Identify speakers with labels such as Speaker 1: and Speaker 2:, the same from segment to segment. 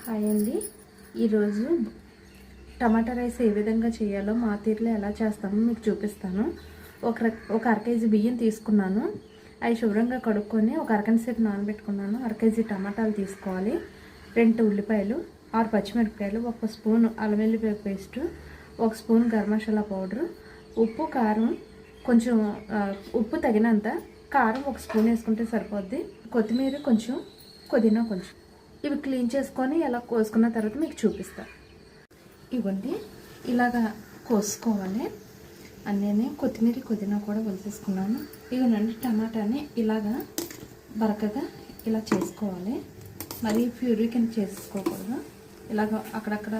Speaker 1: Hi అండి. ఈరోజు టమాటా rice ఏ విధంగా చేయాలో మా తీరులో ఎలా చేస్తామో మీకు చూపిస్తాను. ఒక అర కేజీ బియ్యం తీసుకున్నాను. అవి శుభ్రంగా కడుక్కొని ఒక అరగంట సేపు నానబెట్టుకున్నాను. అర కేజీ టమాటాలు తీసుకోవాలి, 2 ఉల్లిపాయలు, 6 పచ్చిమిరపకాయలు, 1 స్పూన్ అల్లం వెల్లుల్లి paste, 1 spoon garam masala powder, ఉప్పు, కారం కొంచెం, ఉప్పు తగినంత, కారం 1 స్పూన్ వేసుకుంటే సరిపోద్ది, కొత్తిమీర కొంచెం, పుదీనా కొంచెం. ఇవి క్లీన్ చేసుకొని ఎలా కోసుకున్న తర్వాత మీకు చూపిస్తాను. ఇవ్వండి, ఇలాగా కోసుకోవాలి అన్నీ. కొత్తిమీర పుదీనా కూడా వలిసేసుకున్నాను. ఇవన్నీ టమాటాని ఇలాగా బరకగా ఇలా చేసుకోవాలి. మరి ప్యూరీ కింద చేసుకోకూడదు. ఇలాగ అక్కడక్కడ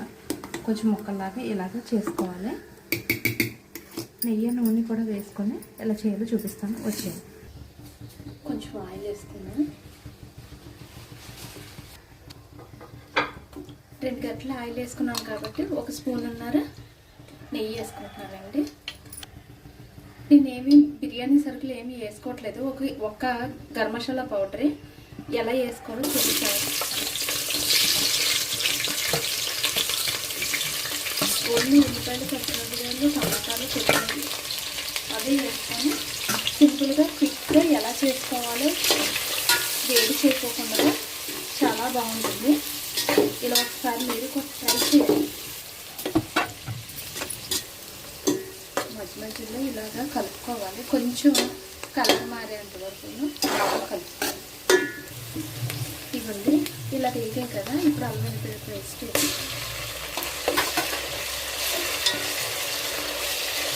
Speaker 1: కొంచెం ముక్కల్లాగా ఇలాగ చేసుకోవాలి. నెయ్యి నూనె కూడా వేసుకొని ఎలా చేయాలో చూపిస్తాను. వచ్చేది కొంచెం ఆయిల్ వేసుకున్నాను. 2 గంటల ఆయిల్ వేసుకున్నాను కాబట్టి 1 స్పూన్నర నెయ్యి వేసుకుంటున్నానండి. నేనేమి బిర్యానీ సరుకులు ఏమీ వేసుకోవట్లేదు. ఒక గరం మసాలా పౌడర్ ఎలా వేసుకోవాలో చూపిస్తాను. ఓన్లీ ఉల్లిపాయలు, పచ్చిమిరపకాయలు, టమాటాలు, కొత్తిమీర అదే వేసుకొని సింపుల్గా క్విక్గా ఎలా చేసుకోవాలో, వేడి చేయకోకుండా చాలా బాగుంటుంది. ఇలా ఒకసారి మీరు ట్రై చేయండి. మధ్యలో ఇలాగా కలుపుకోవాలి. కొంచెం కలర్ మారేంత వరకు కలుపుకోవాలి. ఇవ్వండి, ఇలా వేగాయి కదా. ఇప్పుడు అల్లం వెల్లుల్లి పేస్ట్,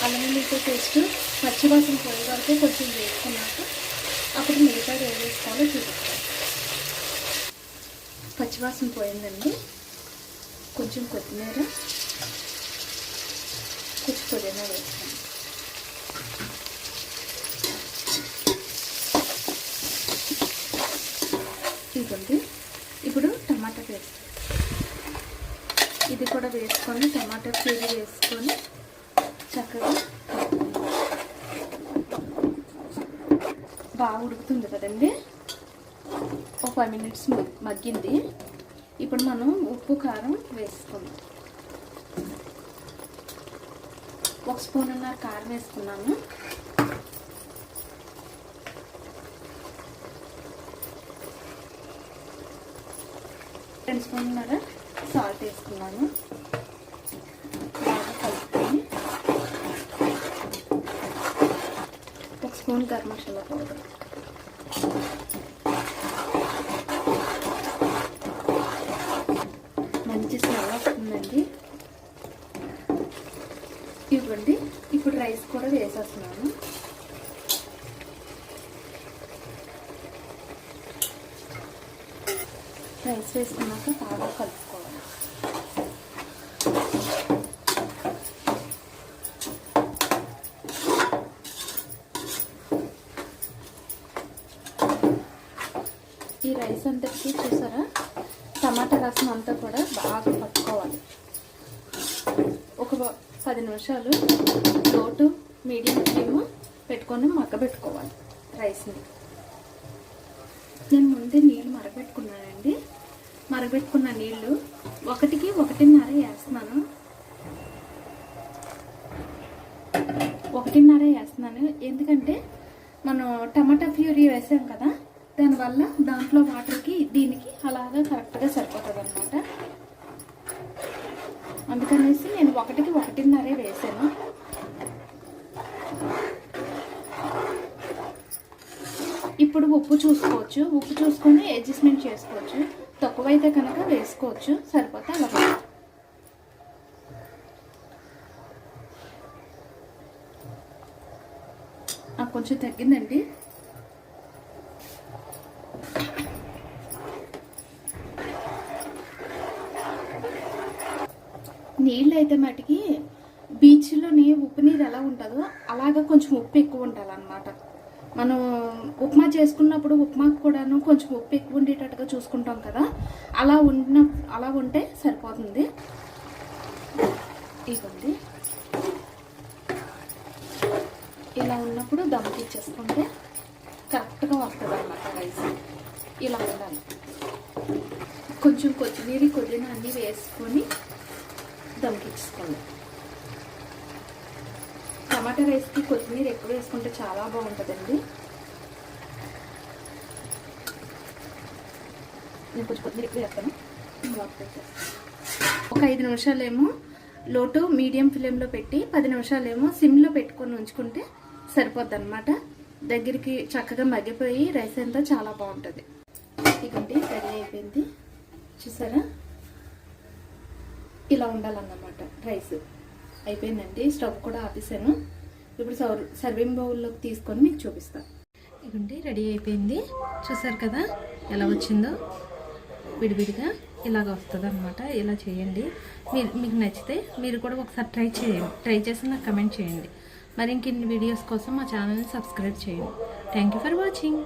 Speaker 1: అల్లం వెల్లుల్లి పేస్ట్ పచ్చివాసన పోయే వరకు కొంచెం వేసుకున్నాక అప్పుడు మిగతా ఏం వేసుకోవాలో చూపిస్తాను. పచ్చివాసన పోయిందండి. కొంచెం కొత్తిమీర, కొంచెం పుదీనా వేస్తాను. ఇదిగోండి, ఇప్పుడు టమాటా పేస్ట్ ఇది కూడా వేసుకొని టమాటా ప్యూరీ వేసుకొని చక్కగా బాగా ఉడుకుతుంది కదండి. ఒక 5 మినిట్స్ మగ్గింది. ఇప్పుడు మనం ఉప్పు, కారం వేసుకుందాం. 1 స్పూన్నర కారం వేసుకున్నాను. రెండు స్పూన్నర సాల్ట్ వేసుకున్నాను. బాగా కలుపుకొని 1 స్పూన్ గరం మసాలా పౌడర్, మంచి స్మెల్ వస్తుందండి. ఇవ్వండి, ఇప్పుడు రైస్ కూడా వేసేస్తున్నాను. రైస్ వేసుకున్నాక బాగా కలుపుకోవాలి. ఈ రైస్ అంతటికి చూసారా, టమాటా రసం అంతా కూడా బాగా పట్టుకోవాలి. ఒక 10 నిమిషాలు లో టు మీడియం ఫ్లేమ్ పెట్టుకొని మగ్గబెట్టుకోవాలి రైస్ని. నేను ముందే నీళ్ళు మరగబెట్టుకున్నానండి. మరగబెట్టుకున్న నీళ్ళు 1కి 1.5 వేస్తున్నాను. 1.5 వేస్తున్నాను ఎందుకంటే మనం టమాటా ప్యూరీ వేసాం కదా, దానివల్ల దాంట్లో వాటర్కి దీనికి అలాగా కరెక్ట్గా సరిపోతుంది అన్నమాట. అందుకనేసి నేను 1కి 1.5 వేసాను. ఇప్పుడు ఉప్పు చూసుకోవచ్చు. ఉప్పు చూసుకొని అడ్జస్ట్మెంట్ చేసుకోవచ్చు. తక్కువైతే కనుక వేసుకోవచ్చు, సరిపోతే అలా. నాకు కొంచెం తగ్గిందండి. నీళ్ళు అయితే మటుకి బీచ్లోని ఉప్పు నీరు ఎలా ఉంటుందో అలాగా కొంచెం ఉప్పు ఎక్కువ ఉండాలన్నమాట. మనం ఉప్మా చేసుకున్నప్పుడు ఉప్మాకు కూడాను కొంచెం ఉప్పు ఎక్కువ ఉండేటట్టుగా చూసుకుంటాం కదా, అలా ఉంటే సరిపోతుంది. ఇవ్వండి, ఇలా ఉన్నప్పుడు దమ్కి ఇచ్చేసుకుంటే కరెక్ట్గా వస్తుంది అన్నమాట రైస్. ఇలా ఉండాలి. కొంచెం కొత్తిమీర పుదీనా అన్నీ వేసుకొని దమ్కిచ్చుకోండి. టమాటా రైస్కి కొత్తిమీర ఎక్కువ వేసుకుంటే చాలా బాగుంటుందండి. నేను కొంచెం కొత్తిమీర ఎక్కువ వేస్తాను. ఒక 5 నిమిషాలేమో లో టు మీడియం ఫ్లేమ్లో పెట్టి 10 నిమిషాలేమో సిమ్లో పెట్టుకొని ఉంచుకుంటే సరిపోద్ది అనమాట. దగ్గరికి చక్కగా మగ్గిపోయి రైస్ అంతా చాలా బాగుంటుంది. ఇదిగోండి రెడీ అయిపోయింది. చూసారా, ఇలా ఉండాలన్నమాట రైస్. అయిపోయిందండి. స్టవ్ కూడా ఆపేసాను. ఇప్పుడు సర్వింగ్ బౌల్లోకి తీసుకొని మీకు చూపిస్తాను. ఇదిగోండి రెడీ అయిపోయింది. చూసారు కదా ఎలా వచ్చిందో. విడివిడిగా ఇలాగ వస్తుంది అనమాట. ఇలా చేయండి. మీకు నచ్చితే మీరు కూడా ఒకసారి ట్రై చేయండి. ట్రై చేసి నాకు కమెంట్ చేయండి. మరి ఇంకిన్ని వీడియోస్ కోసం మా ఛానల్ని సబ్స్క్రైబ్ చేయండి. Thank you for watching.